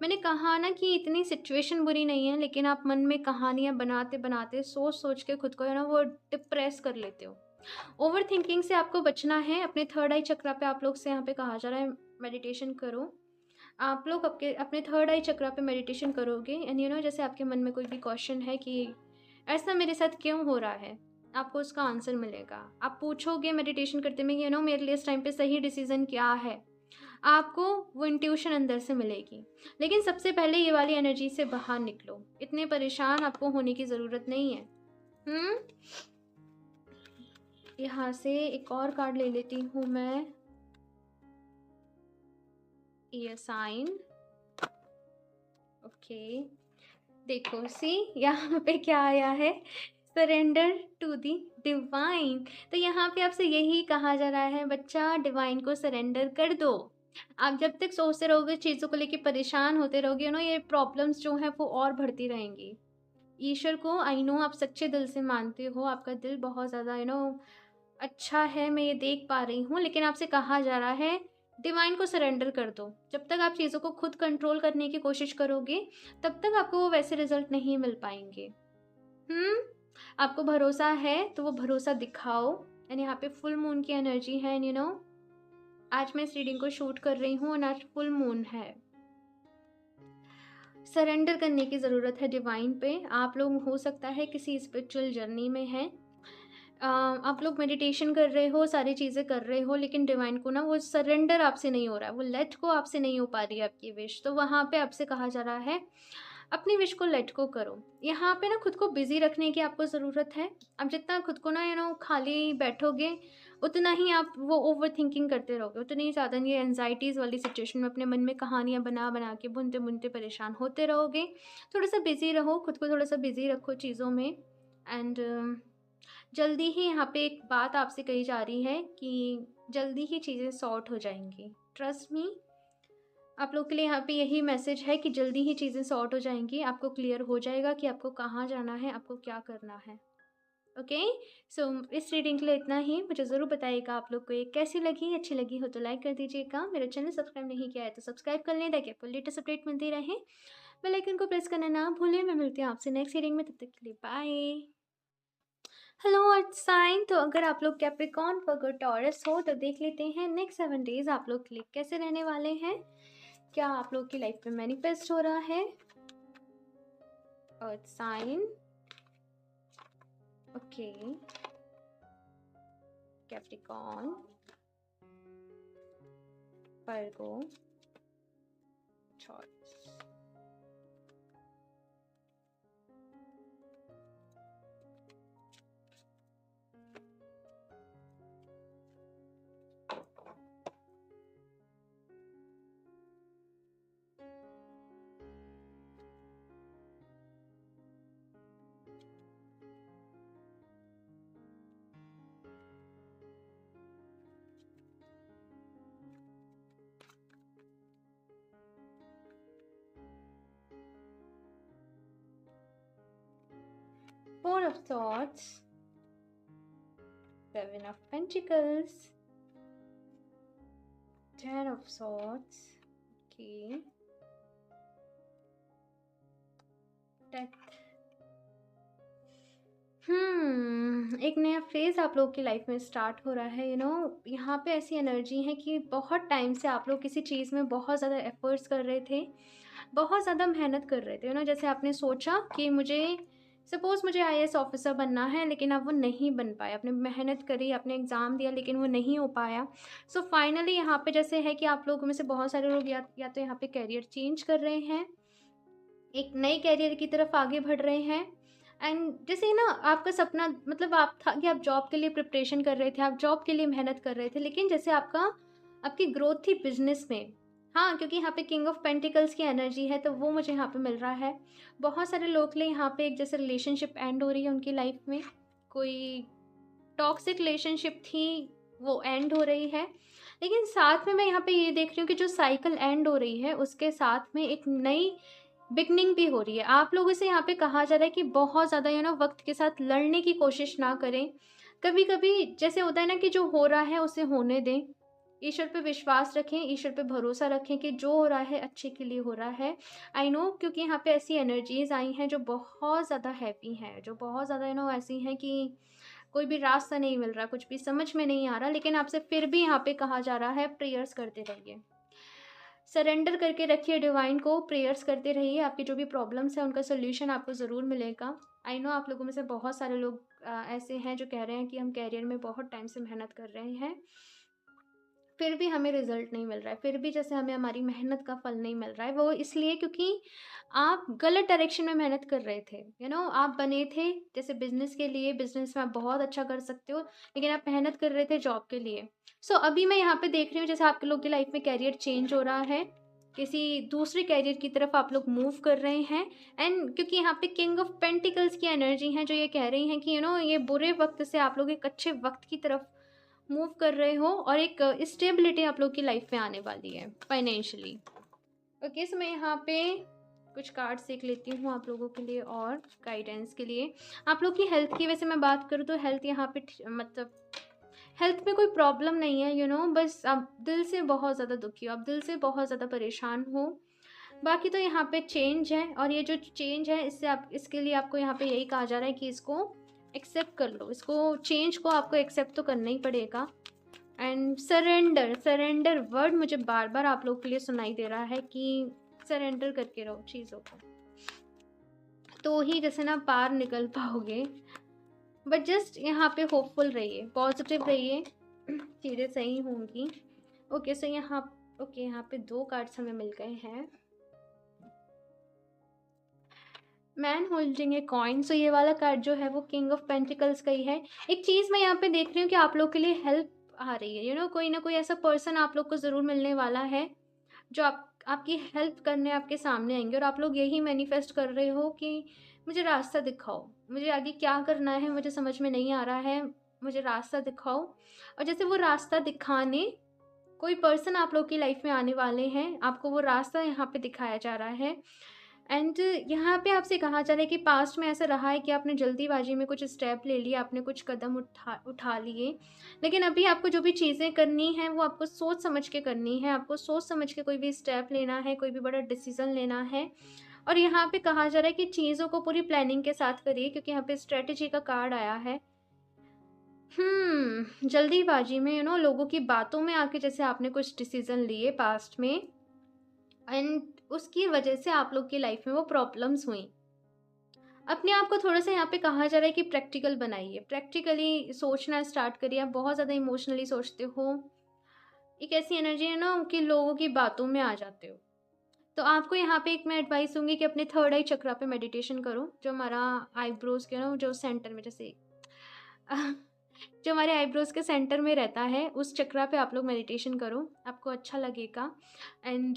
मैंने कहा ना कि इतनी सिचुएशन बुरी नहीं है, लेकिन आप मन में कहानियाँ बनाते बनाते, सोच सोच के खुद को वो डिप्रेस कर लेते हो। ओवर थिंकिंग से आपको बचना है। अपने थर्ड आई चक्रा पे आप लोग से यहाँ पे कहा जा रहा है मेडिटेशन करो। आप लोग अपने थर्ड आई चक्रा पे मेडिटेशन करोगे एंड जैसे आपके मन में कोई भी क्वेश्चन है कि ऐसा मेरे साथ क्यों हो रहा है, आपको उसका आंसर मिलेगा। आप पूछोगे मेडिटेशन करते में कि मेरे लिए इस टाइम पे सही डिसीजन क्या है, आपको वो इंट्यूशन अंदर से मिलेगी। लेकिन सबसे पहले ये वाली एनर्जी से बाहर निकलो। इतने परेशान आपको होने की ज़रूरत नहीं है। यहाँ से एक और कार्ड ले लेती हूँ मैं। Air sign, okay. देखो सी यहाँ पे क्या आया है, सरेंडर टू दी डिवाइन। तो यहाँ पे आपसे यही कहा जा रहा है बच्चा, डिवाइन को सरेंडर कर दो। आप जब तक सोचते रहोगे, चीज़ों को लेके परेशान होते रहोगे ये प्रॉब्लम्स जो हैं वो और बढ़ती रहेंगी। ईश्वर को आई नो आप सच्चे दिल से मानते हो, आपका दिल बहुत ज़्यादा अच्छा है, मैं ये देख पा रही हूँ। लेकिन आपसे कहा जा रहा है डिवाइन को सरेंडर कर दो। जब तक आप चीज़ों को खुद कंट्रोल करने की कोशिश करोगे, तब तक आपको वो वैसे रिजल्ट नहीं मिल पाएंगे। आपको भरोसा है तो वो भरोसा दिखाओ। एंड यहाँ पे फुल मून की एनर्जी है एंड आज मैं इस रीडिंग को शूट कर रही हूँ और आज फुल मून है। सरेंडर करने की ज़रूरत है डिवाइन पे। आप लोग हो सकता है किसी स्पिरिचुअल जर्नी में हैं, आप लोग मेडिटेशन कर रहे हो, सारी चीज़ें कर रहे हो, लेकिन डिवाइन को ना वो सरेंडर आपसे नहीं हो रहा है, वो लेट को आपसे नहीं हो पा रही है आपकी विश। तो वहाँ पे आपसे कहा जा रहा है अपनी विश को लेट को करो। यहाँ पे ना खुद को बिजी रखने की आपको ज़रूरत है। अब जितना खुद को ना खाली बैठोगे उतना ही आप वो ओवर थिंकिंग करते रहोगे, उतनी ज़्यादा ये एनजाइटीज़ वाली सिचुएशन में अपने मन में कहानियाँ बना बना के बुनते बुनते परेशान होते रहोगे। थोड़ा सा बिजी रहो, खुद को थोड़ा सा बिजी रखो चीज़ों में। एंड जल्दी ही यहाँ पे एक बात आपसे कही जा रही है कि जल्दी ही चीज़ें सॉर्ट हो जाएंगी। ट्रस्ट मी, आप लोग के लिए यहाँ पे यही मैसेज है कि जल्दी ही चीज़ें सॉर्ट हो जाएंगी। आपको क्लियर हो जाएगा कि आपको कहाँ जाना है, आपको क्या करना है। ओके, सो इस रीडिंग के लिए इतना ही। मुझे ज़रूर बताइएगा आप लोग को ये कैसी लगी। अच्छी लगी हो तो लाइक कर दीजिएगा। मेरा चैनल सब्सक्राइब नहीं किया है तो सब्सक्राइब कर लें ताकि आपको लेटेस्ट अपडेट मिलती रहे। बेल आइकन को प्रेस करना ना भूलें। मैं मिलती हूँ आपसे नेक्स्ट रीडिंग में, तब तक के लिए बाय। हेलो अर्थ साइन, तो अगर आप लोग कैप्रिकॉर्न, वर्गो, टॉरस हो तो देख लेते हैं नेक्स्ट 7 डेज आप लोग के लिए कैसे रहने वाले हैं। क्या आप लोग की लाइफ में मैनिफेस्ट हो रहा है। Earth sign, okay, Capricorn, Virgo, Taurus. Four of Swords, Seven of Pentacles, Ten of Swords, okay, Death। एक नया फेज आप लोग की लाइफ में स्टार्ट हो रहा है। यहाँ पे ऐसी एनर्जी है कि बहुत टाइम से आप लोग किसी चीज़ में बहुत ज़्यादा एफर्ट्स कर रहे थे, बहुत ज़्यादा मेहनत कर रहे थे। जैसे आपने सोचा कि मुझे आईएएस ऑफिसर बनना है, लेकिन आप वो नहीं बन पाए। आपने मेहनत करी, आपने एग्ज़ाम दिया, लेकिन वो नहीं हो पाया। सो फाइनली यहाँ पे जैसे है कि आप लोगों में से बहुत सारे लोग या तो यहाँ पे करियर चेंज कर रहे हैं, एक नए करियर की तरफ आगे बढ़ रहे हैं। एंड जैसे ना आपका सपना, मतलब आप था कि आप जॉब के लिए प्रिपरेशन कर रहे थे, आप जॉब के लिए मेहनत कर रहे थे, लेकिन जैसे आपकी ग्रोथ थी बिजनेस में। हाँ, क्योंकि यहाँ पे किंग ऑफ पेंटिकल्स की एनर्जी है, तो वो मुझे यहाँ पे मिल रहा है। बहुत सारे लोग के लिए यहाँ पे एक जैसे रिलेशनशिप एंड हो रही है उनकी लाइफ में। कोई टॉक्सिक रिलेशनशिप थी, वो एंड हो रही है। लेकिन साथ में मैं यहाँ पे ये देख रही हूँ कि जो साइकिल एंड हो रही है उसके साथ में एक नई बिगनिंग भी हो रही है। आप लोगों से यहाँ पे कहा जा रहा है कि बहुत ज़्यादा वक्त के साथ लड़ने की कोशिश ना करें। कभी कभी जैसे होता है ना कि जो हो रहा है उसे होने दें। ईश्वर पे विश्वास रखें, ईश्वर पे भरोसा रखें कि जो हो रहा है अच्छे के लिए हो रहा है। आई नो, क्योंकि यहाँ पे ऐसी एनर्जीज आई हैं जो बहुत ज़्यादा हैवी हैं, जो बहुत ज़्यादा ऐसी हैं कि कोई भी रास्ता नहीं मिल रहा, कुछ भी समझ में नहीं आ रहा। लेकिन आपसे फिर भी यहाँ पे कहा जा रहा है प्रेयर्स करते रहिए, सरेंडर करके रखिए डिवाइन को, प्रेयर्स करते रहिए। आपकी जो भी प्रॉब्लम्स हैं उनका सोल्यूशन आपको ज़रूर मिलेगा। आई नो आप लोगों में से बहुत सारे लोग ऐसे हैं जो कह रहे हैं कि हम कैरियर में बहुत टाइम से मेहनत कर रहे हैं, फिर भी हमें रिजल्ट नहीं मिल रहा है, फिर भी जैसे हमें हमारी मेहनत का फल नहीं मिल रहा है। वो इसलिए क्योंकि आप गलत डायरेक्शन में मेहनत कर रहे थे। आप बने थे जैसे बिजनेस के लिए, बिजनेस में आप बहुत अच्छा कर सकते हो, लेकिन आप मेहनत कर रहे थे जॉब के लिए। सो अभी मैं यहाँ पे देख रही हूँ जैसे आपके लोग की लाइफ में कैरियर चेंज हो रहा है, किसी दूसरे कैरियर की तरफ आप लोग मूव कर रहे हैं। एंड क्योंकि यहाँ पे किंग ऑफ पेंटिकल्स की एनर्जी है जो ये कह रही हैं कि ये बुरे वक्त से आप लोग एक अच्छे वक्त की तरफ मूव कर रहे हो और एक स्टेबिलिटी आप लोग की लाइफ में आने वाली है फाइनेंशियली। ओके, सो मैं यहाँ पे कुछ कार्ड्स देख लेती हूँ आप लोगों के लिए और गाइडेंस के लिए। आप लोग की हेल्थ की वैसे मैं बात करूँ तो हेल्थ यहाँ पे मतलब हेल्थ में कोई प्रॉब्लम नहीं है। बस आप दिल से बहुत ज़्यादा दुखी हो, आप दिल से बहुत ज़्यादा परेशान हो। बाकी तो यहाँ पे चेंज है, और ये जो चेंज है इसके लिए आपको यहाँ पे यही कहा जा रहा है कि इसको एक्सेप्ट कर लो इसको, चेंज को आपको एक्सेप्ट तो करना ही पड़ेगा। एंड सरेंडर, सरेंडर वर्ड मुझे बार बार आप लोग के लिए सुनाई दे रहा है कि सरेंडर करके रहो चीज़ों को, तो ही जैसे ना पार निकल पाओगे। बट जस्ट यहाँ पे होपफुल रहिए, पॉजिटिव रहिए, चीज़ें सही होंगी। ओके सो यहाँ, ओके यहाँ पे 2 कार्ड्स हमें मिल गए हैं। मैन होल्डिंग ए कॉइन, सो ये वाला कार्ड जो है वो किंग ऑफ पेंटिकल्स का ही है। एक चीज़ मैं यहाँ पे देख रही हूँ कि आप लोग के लिए हेल्प आ रही है, कोई ना कोई ऐसा पर्सन आप लोग को ज़रूर मिलने वाला है जो आपकी हेल्प करने आपके सामने आएंगे, और आप लोग यही मैनिफेस्ट कर रहे हो कि मुझे रास्ता दिखाओ, मुझे आगे क्या करना है, मुझे समझ में नहीं आ रहा है, मुझे रास्ता दिखाओ। और जैसे वो रास्ता दिखाने कोई पर्सन आप लोग की लाइफ में आने वाले हैं, आपको वो रास्ता यहाँ पे दिखाया जा रहा है। एंड यहाँ पे आपसे कहा जा रहा है कि पास्ट में ऐसा रहा है कि आपने जल्दीबाजी में कुछ स्टेप ले लिए, आपने कुछ कदम उठा लिए, लेकिन अभी आपको जो भी चीज़ें करनी हैं वो आपको सोच समझ के करनी है, आपको सोच समझ के कोई भी स्टेप लेना है, कोई भी बड़ा डिसीजन लेना है। और यहाँ पे कहा जा रहा है कि चीज़ों को पूरी प्लानिंग के साथ करिए, क्योंकि यहाँ पे स्ट्रेटेजी का कार्ड आया है। जल्दीबाजी में लोगों की बातों में आके जैसे आपने कुछ डिसीजन लिए पास्ट में, एंड उसकी वजह से आप लोग की लाइफ में वो प्रॉब्लम्स हुई। अपने आप को थोड़ा सा यहाँ पे कहा जा रहा है कि प्रैक्टिकल बनाइए, प्रैक्टिकली सोचना स्टार्ट करिए। आप बहुत ज़्यादा इमोशनली सोचते हो, एक ऐसी एनर्जी है ना कि लोगों की बातों में आ जाते हो। तो आपको यहाँ पे एक मैं एडवाइस दूंगी कि अपने थर्ड आई चक्रा पे मेडिटेशन करो, जो हमारा आईब्रोज के जो सेंटर में जैसे जो हमारे आईब्रोज के सेंटर में रहता है, उस चक्रा पे आप लोग मेडिटेशन करो, आपको अच्छा लगेगा। एंड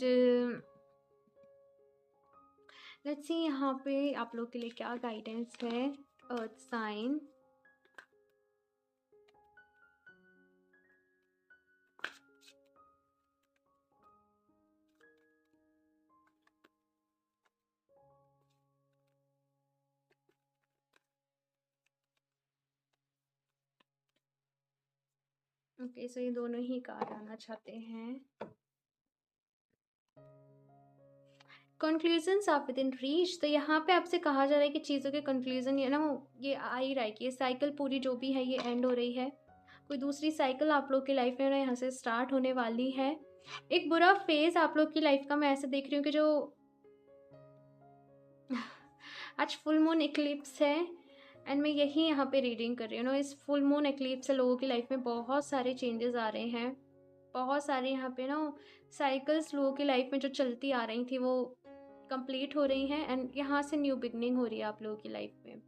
लेट्स सी यहाँ पे आप लोग के लिए क्या गाइडेंस है। अर्थ साइन, ओके सो ये दोनों ही कार्ड आना चाहते हैं। कंक्लूजन्स आप विद इन रीच, तो यहाँ पे आपसे कहा जा रहा है कि चीज़ों के कंक्लूजन ये आ ही रहा है कि ये साइकिल पूरी जो भी है ये एंड हो रही है, कोई दूसरी साइकिल आप लोग की लाइफ में यहाँ से स्टार्ट होने वाली है। एक बुरा फेज आप लोग की लाइफ का मैं ऐसे देख रही हूँ कि जो आज फुल मून इक्लिप्स है, एंड मैं यही यहाँ पे रीडिंग कर रही हूँ इस फुल मून इक्लिप्स से लोगों की लाइफ में बहुत सारे चेंजेस आ रहे हैं, बहुत सारे यहाँ पे साइकिल्स लोगों की लाइफ में जो चलती आ रही थी वो कंप्लीट हो रही हैं, एंड यहाँ से न्यू बिगनिंग हो रही है आप लोगों की लाइफ में।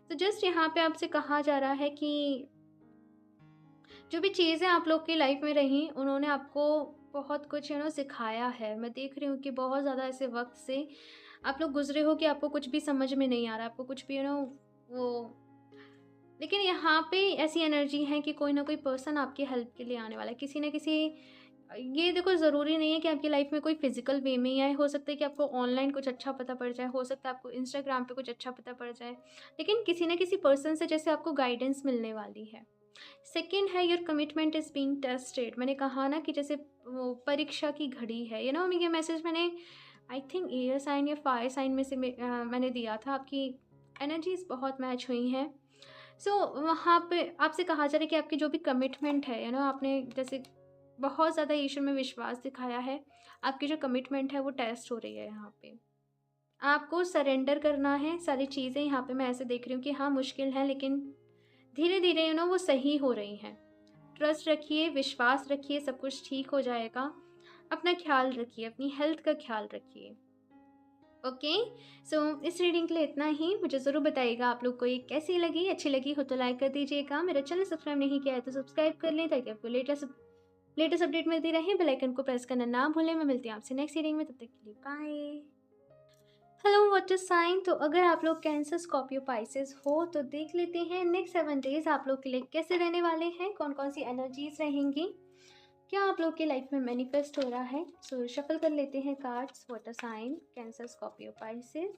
तो जस्ट यहाँ पे आपसे कहा जा रहा है कि जो भी चीज़ें आप लोग की लाइफ में रही, उन्होंने आपको बहुत कुछ सिखाया है। मैं देख रही हूँ कि बहुत ज़्यादा ऐसे वक्त से आप लोग गुजरे हो कि आपको कुछ भी समझ में नहीं आ रहा, आपको कुछ भी वो, लेकिन यहाँ पे ऐसी एनर्जी है कि कोई ना कोई पर्सन आपकी हेल्प के लिए आने वाला है, किसी न किसी। ये देखो, ज़रूरी नहीं है कि आपकी लाइफ में कोई फिजिकल वे में ही आए, हो सकता है कि आपको ऑनलाइन कुछ अच्छा पता पड़ जाए, हो सकता है आपको इंस्टाग्राम पे कुछ अच्छा पता पड़ जाए, लेकिन किसी न किसी पर्सन से जैसे आपको गाइडेंस मिलने वाली है। सेकेंड है your commitment is being tested, मैंने कहा ना कि जैसे वो परीक्षा की घड़ी है, ये मैसेज मैंने आई थिंक एयर साइन या फायर साइन में से मैंने दिया था। आपकी एनर्जीज बहुत मैच हुई हैं। सो वहाँ पे आपसे कहा जा रहा है कि आपकी जो भी कमिटमेंट है आपने जैसे बहुत ज़्यादा ईश्वर में विश्वास दिखाया है, आपकी जो कमिटमेंट है वो टेस्ट हो रही है। यहाँ पे आपको सरेंडर करना है सारी चीज़ें। यहाँ पे मैं ऐसे देख रही हूँ कि हाँ मुश्किल है, लेकिन धीरे धीरे वो सही हो रही हैं। ट्रस्ट रखिए, विश्वास रखिए, सब कुछ ठीक हो जाएगा। अपना ख्याल रखिए, अपनी हेल्थ का ख्याल रखिए। ओके सो इस रीडिंग के लिए इतना ही। मुझे ज़रूर बताइएगा आप लोग को ये कैसी लगी, अच्छी लगी हो तो लाइक कर दीजिएगा। मेरा चैनल सब्सक्राइब नहीं किया है तो सब्सक्राइब कर लें, ताकि आपको लेटेस्ट अपडेट मिलती रहे। बेल आइकन को प्रेस करना ना भूलें। मैं मिलती हूँ आपसे नेक्स्ट रीडिंग में, तब तक के लिए बाय। हेलो वाटर साइन, तो अगर आप लोग कैंसर, स्कॉर्पियो, पाइसेस हो तो देख लेते हैं नेक्स्ट 7 डेज आप लोग के लिए कैसे रहने वाले हैं, कौन कौन सी एनर्जीज रहेंगी, क्या आप लोग की लाइफ में मैनिफेस्ट हो रहा है। सो शफल कर लेते हैं cards. Water sign, Cancer, Scorpio, Pisces.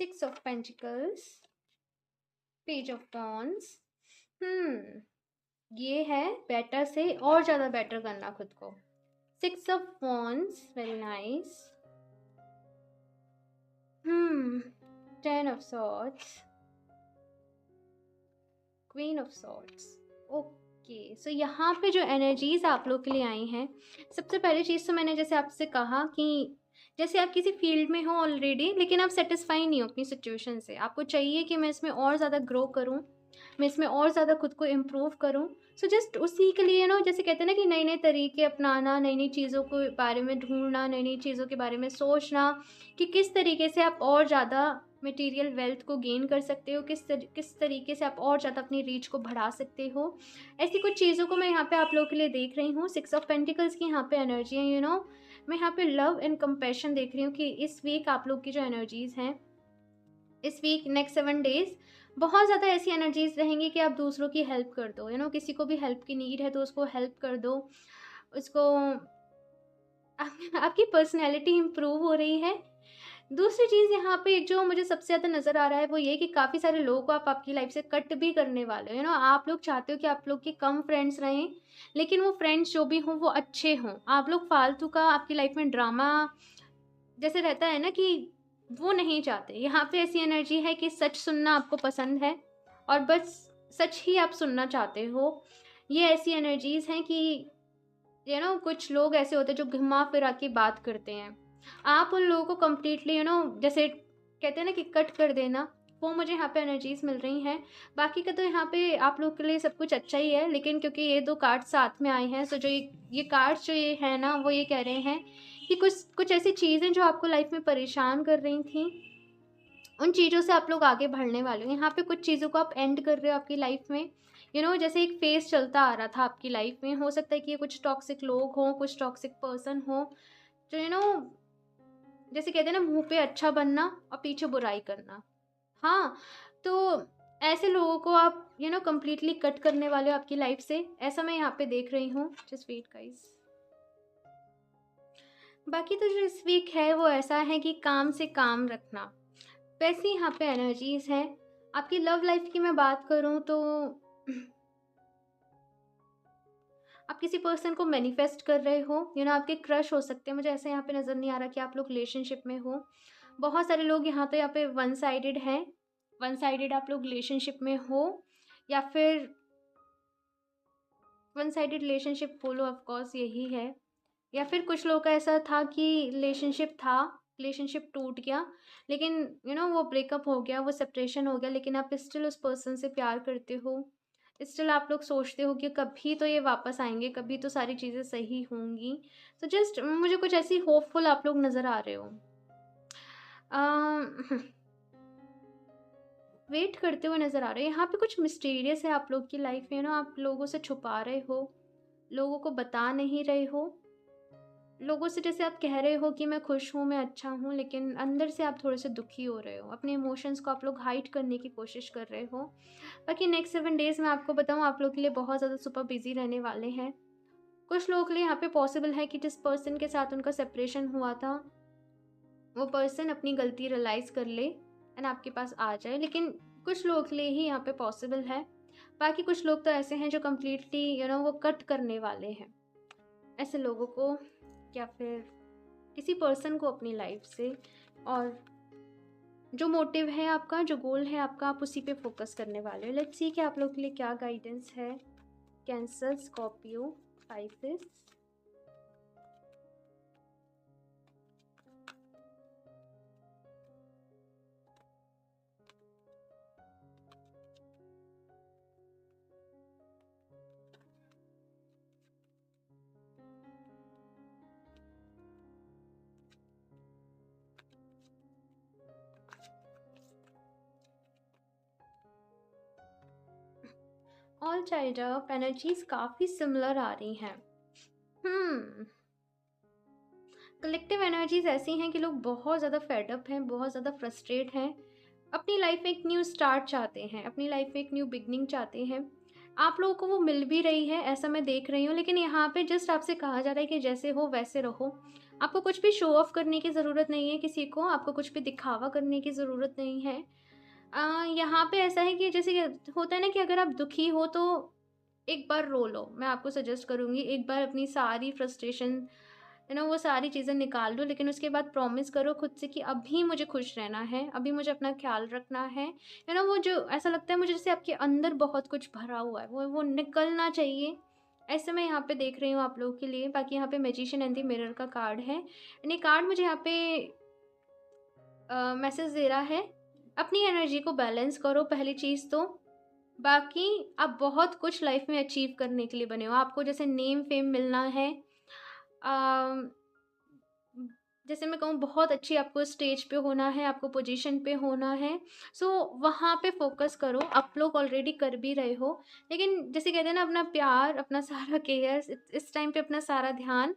6 of pentacles, page of wands. ये है बेटर से और ज़्यादा बेटर करना खुद को। 6 of wands, very nice. 10 of swords, queen of swords. Okay, so यहाँ पे जो एनर्जीज आप लोग के लिए आई हैं, सबसे पहली चीज़ तो मैंने जैसे आपसे कहा कि जैसे आप किसी फील्ड में हो ऑलरेडी, लेकिन आप सेटिस्फाई नहीं हो अपनी सिचुएशन से। आपको चाहिए कि मैं इसमें और ज़्यादा ग्रो करूँ, मैं इसमें और ज़्यादा खुद को इम्प्रूव करूँ। सो जस्ट उसी के लिए जैसे कहते हैं ना कि नए नए तरीके अपनाना, नई नई चीज़ों के बारे में ढूंढना, नई नई चीज़ों के बारे में सोचना कि किस तरीके से आप और ज़्यादा मटेरियल वेल्थ को गेन कर सकते हो, किस तरीके से आप और ज़्यादा अपनी रीच को बढ़ा सकते हो। ऐसी कुछ चीज़ों को मैं यहाँ पे आप लोगों के लिए देख रही हूँ। 6 ऑफ पेंटिकल्स की यहाँ पे एनर्जी है, मैं यहाँ पे लव एंड कंपैशन देख रही हूँ कि इस वीक आप लोग की जो एनर्जीज़ हैं, इस वीक नेक्स्ट 7 डेज़ बहुत ज़्यादा ऐसी एनर्जीज़ रहेंगी कि आप दूसरों की हेल्प कर दो। किसी को भी हेल्प की नीड है तो उसको हेल्प कर दो, उसको आपकी पर्सनैलिटी इम्प्रूव हो रही है। दूसरी चीज़ यहाँ पे एक जो मुझे सबसे ज़्यादा नज़र आ रहा है वो ये कि काफ़ी सारे लोगों को आप आपकी लाइफ से कट भी करने वाले हो। आप लोग चाहते हो कि आप लोग के कम फ्रेंड्स रहें, लेकिन वो फ्रेंड्स जो भी हों वो अच्छे हों। आप लोग फालतू का आपकी लाइफ में ड्रामा जैसे रहता है ना कि वो नहीं चाहते। यहाँ पे ऐसी एनर्जी है कि सच सुनना आपको पसंद है और बस सच ही आप सुनना चाहते हो। ये ऐसी एनर्जीज़ हैं कि कुछ लोग ऐसे होते हैं जो घुमा फिरा के बात करते हैं। आप उन लोगों को कम्प्लीटली जैसे कहते हैं ना कि कट कर देना, वो मुझे यहाँ पे एनर्जीज़ मिल रही हैं। बाकी का तो यहाँ पे आप लोग के लिए सब कुछ अच्छा ही है, लेकिन क्योंकि ये 2 कार्ड साथ में आए हैं, सो जो ये कार्ड्स जो ये है ना, वो ये कह रहे हैं कि कुछ कुछ ऐसी चीज़ें जो आपको लाइफ में परेशान कर रही थी, उन चीज़ों से आप लोग आगे बढ़ने वाले हो। यहाँ पे कुछ चीज़ों को आप एंड कर रहे हो आपकी लाइफ में। जैसे एक फेज़ चलता आ रहा था आपकी लाइफ में, हो सकता है कि ये कुछ टॉक्सिक लोग हों, कुछ टॉक्सिक पर्सन हो, जो जैसे कहते हैं ना मुँह पे अच्छा बनना और पीछे बुराई करना। हाँ, तो ऐसे लोगों को आप कंप्लीटली कट करने वाले हो आपकी लाइफ से, ऐसा मैं यहाँ पे देख रही हूँ। Just wait guys. बाकी तो जो इस वीक है वो ऐसा है कि काम से काम रखना, वैसे यहाँ पे एनर्जीज़ हैं। आपकी लव लाइफ की मैं बात करूँ तो आप किसी पर्सन को मैनिफेस्ट कर रहे हो, आपके क्रश हो सकते हैं। मुझे ऐसा यहाँ पे नज़र नहीं आ रहा कि आप लोग रिलेशनशिप में हो। बहुत सारे लोग यहाँ पे वन साइडेड हैं, वन साइडेड आप लोग रिलेशनशिप में हो, या फिर वन साइडेड रिलेशनशिप बोलो, ऑफ कोर्स यही है। या फिर कुछ लोग का ऐसा था कि रिलेशनशिप टूट गया, लेकिन वो ब्रेकअप हो गया, वो सेपरेशन हो गया, लेकिन आप स्टिल उस पर्सन से प्यार करते हो। स्टिल आप लोग सोचते हो कि कभी तो ये वापस आएंगे, कभी तो सारी चीज़ें सही होंगी। तो जस्ट मुझे कुछ ऐसी होपफुल आप लोग नज़र आ रहे हो। वेट करते हुए नज़र आ रहे हो। यहाँ पे कुछ मिस्टीरियस है आप लोग की लाइफ में। आप लोगों से छुपा रहे हो, लोगों को बता नहीं रहे हो। लोगों से जैसे आप कह रहे हो कि मैं खुश हूँ, मैं अच्छा हूँ, लेकिन अंदर से आप थोड़े से दुखी हो रहे हो। अपने इमोशंस को आप लोग हाइड करने की कोशिश कर रहे हो। बाकी नेक्स्ट 7 डेज़ में आपको बताऊँ, आप लोग के लिए बहुत ज़्यादा सुपर बिजी रहने वाले हैं। कुछ लोगों के लिए यहाँ पे पॉसिबल है कि जिस पर्सन के साथ उनका सेपरेशन हुआ था, वो पर्सन अपनी गलती रियलाइज़ कर ले एंड आपके पास आ जाए, लेकिन कुछ लोगों के लिए ही यहाँ पे पॉसिबल है। बाकी कुछ लोग तो ऐसे हैं जो कम्प्लीटली वो कट करने वाले हैं। ऐसे लोगों को या फिर किसी पर्सन को अपनी लाइफ से, और जो मोटिव है आपका, जो गोल है आपका, आप उसी पे फोकस करने वाले हो। लेट्स सी कि आप लोग के लिए क्या गाइडेंस है। Cancer, Scorpio, Pisces. All child up energies काफ़ी सिमिलर आ रही हैं। कलेक्टिव एनर्जीज ऐसी हैं कि लोग बहुत ज़्यादा फेडअप हैं, बहुत ज़्यादा फ्रस्ट्रेट हैं, अपनी लाइफ में एक न्यू स्टार्ट चाहते हैं, अपनी लाइफ में एक न्यू बिगनिंग चाहते हैं। आप लोगों को वो मिल भी रही है, ऐसा मैं देख रही हूँ, लेकिन यहाँ पे जस्ट आपसे कहा जा रहा है कि जैसे हो वैसे रहो। आपको कुछ भी शो ऑफ करने की ज़रूरत नहीं है किसी को, आपको कुछ भी दिखावा करने की ज़रूरत नहीं है। यहाँ पे ऐसा है कि जैसे कि होता है ना कि अगर आप दुखी हो तो एक बार रो लो। मैं आपको सजेस्ट करूँगी एक बार अपनी सारी फ्रस्ट्रेशन वो सारी चीज़ें निकाल लो, लेकिन उसके बाद प्रॉमिस करो खुद से कि अभी मुझे खुश रहना है, अभी मुझे अपना ख़्याल रखना है। वो जो ऐसा लगता है मुझे जैसे आपके अंदर बहुत कुछ भरा हुआ है, वो निकलना चाहिए। ऐसे मैं यहाँ पे देख रही हूँ आप लोगों के लिए। बाकी यहाँ पे मैजिशियन एंड द मिरर का कार्ड है एंड ये कार्ड मुझे यहाँ पे मैसेज दे रहा है, अपनी एनर्जी को बैलेंस करो पहली चीज़ तो। बाकी आप बहुत कुछ लाइफ में अचीव करने के लिए बने हो। आपको जैसे नेम फेम मिलना है, अम, जैसे मैं कहूँ बहुत अच्छी आपको स्टेज पे होना है, आपको पोजीशन पे होना है। सो वहाँ पे फोकस करो। आप लोग ऑलरेडी कर भी रहे हो, लेकिन जैसे कहते हैं ना अपना प्यार, अपना सारा केयर इस टाइम पे अपना सारा ध्यान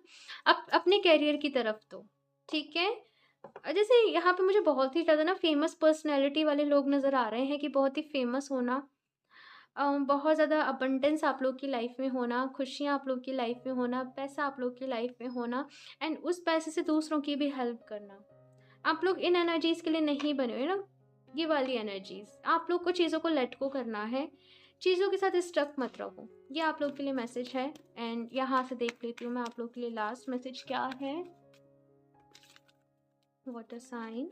अपने कैरियर की तरफ दो, ठीक है। जैसे यहाँ पे मुझे बहुत ही ज़्यादा ना फेमस पर्सनैलिटी वाले लोग नज़र आ रहे हैं कि बहुत ही फेमस होना, बहुत ज़्यादा अबंडेंस आप लोग की लाइफ में होना, खुशियाँ आप लोग की लाइफ में होना, पैसा आप लोग की लाइफ में होना एंड उस पैसे से दूसरों की भी हेल्प करना। आप लोग इन एनर्जीज़ के लिए नहीं बने हुए ना, ये वाली एनर्जीज़। आप लोग को चीज़ों को लेट गो करना है, चीज़ों के साथ स्टक मत रहो। ये आप लोग के लिए मैसेज है एंड यहाँ से देख लेती हूँ मैं आप लोग के लिए लास्ट मैसेज क्या है। Water sign,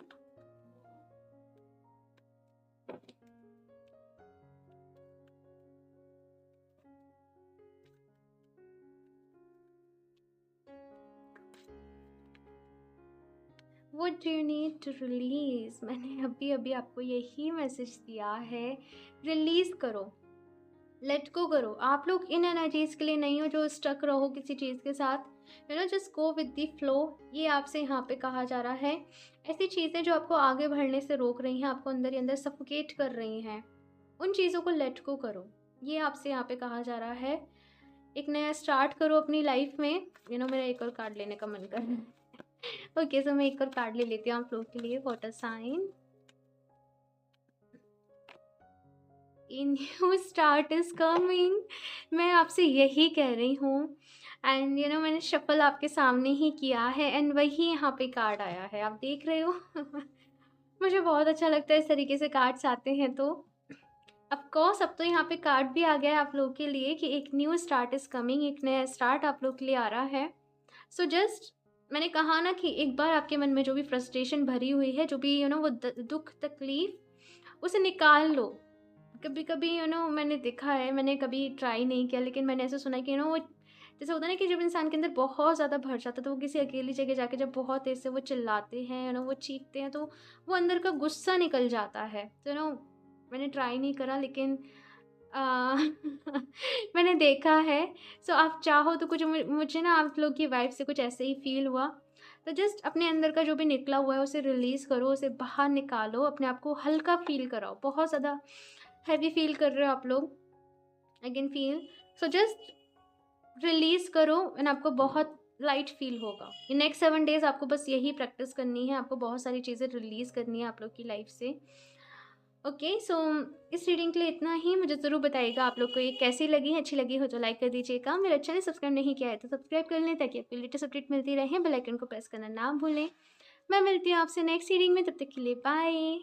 what do you need to release. मैंने अभी अभी आपको यही मैसेज दिया है, रिलीज़ करो, लेट गो करो। आप लोग इन एनर्जीज़ के लिए नहीं हो जो स्टक रहो किसी चीज़ के साथ। Just go with the flow. ये आपसे यहाँ पे कहा जा रहा है। ऐसी चीज़ें जो आपको आगे बढ़ने से रोक रही हैं, आपको अंदर ही अंदर सफोकेट कर रही हैं, उन चीज़ों को लेट गो करो। ये आपसे यहाँ पे कहा जा रहा है। एक नया स्टार्ट करो अपनी लाइफ में। मेरा एक और कार्ड लेने का मन कर रहा है। ओके, सो मैं एक और कार्ड ले लेती हूँ आप लोगों के लिए। Water sign, a new start is coming. मैं आपसे यही कह रही हूँ एंड मैंने शफल आपके सामने ही किया है एंड वही यहाँ पे कार्ड आया है, आप देख रहे हो। मुझे बहुत अच्छा लगता है इस तरीके से कार्ड्स आते हैं। तो ऑफकोर्स अब तो यहाँ पे कार्ड भी आ गया है आप लोगों के लिए कि एक न्यू स्टार्ट इज़ कमिंग, एक नया स्टार्ट आप लोग के लिए आ रहा है। सो जस्ट मैंने कहा ना कि एक बार आपके मन में जो भी फ्रस्ट्रेशन भरी हुई है, जो भी वो दुख तकलीफ, उसे निकाल लो। कभी कभी मैंने देखा है, मैंने कभी ट्राई नहीं किया, लेकिन मैंने ऐसा सुना है कि वो जैसे होता है ना कि जब इंसान के अंदर बहुत ज़्यादा भर जाता है तो वो किसी अकेली जगह जाके जब बहुत तेज़ से वो चिल्लाते हैं वो चीखते हैं, तो वो अंदर का गुस्सा निकल जाता है। तो मैंने ट्राई नहीं करा, लेकिन आ, मैंने देखा है। सो आप चाहो तो कुछ मुझे ना आप लोग की वाइफ से कुछ ऐसे ही फील हुआ। तो जस्ट अपने अंदर का जो भी निकला हुआ है उसे रिलीज़ करो, उसे बाहर निकालो, अपने आप को हल्का फील कराओ। बहुत ज़्यादा हैवी फील कर रहे हो आप लोग, I can feel. So just release करो एंड आपको बहुत लाइट फील होगा। ये नेक्स्ट 7 डेज़ आपको बस यही प्रैक्टिस करनी है, आपको बहुत सारी चीज़ें रिलीज़ करनी है आप लोग की लाइफ से। ओके, सो इस रीडिंग के लिए इतना ही। मुझे ज़रूर बताइएगा आप लोग को ये कैसी लगी। अच्छी लगी हो तो लाइक कर दीजिएगा। मेरा चैनल सब्सक्राइब नहीं किया है तो सब्सक्राइब कर लें ताकि आपको लेटेस्ट अपडेट मिलती रहे। बेल आइकन को प्रेस करना ना भूलें। मैं मिलती हूँ आपसे नेक्स्ट रीडिंग में, तब तक के लिए बाय।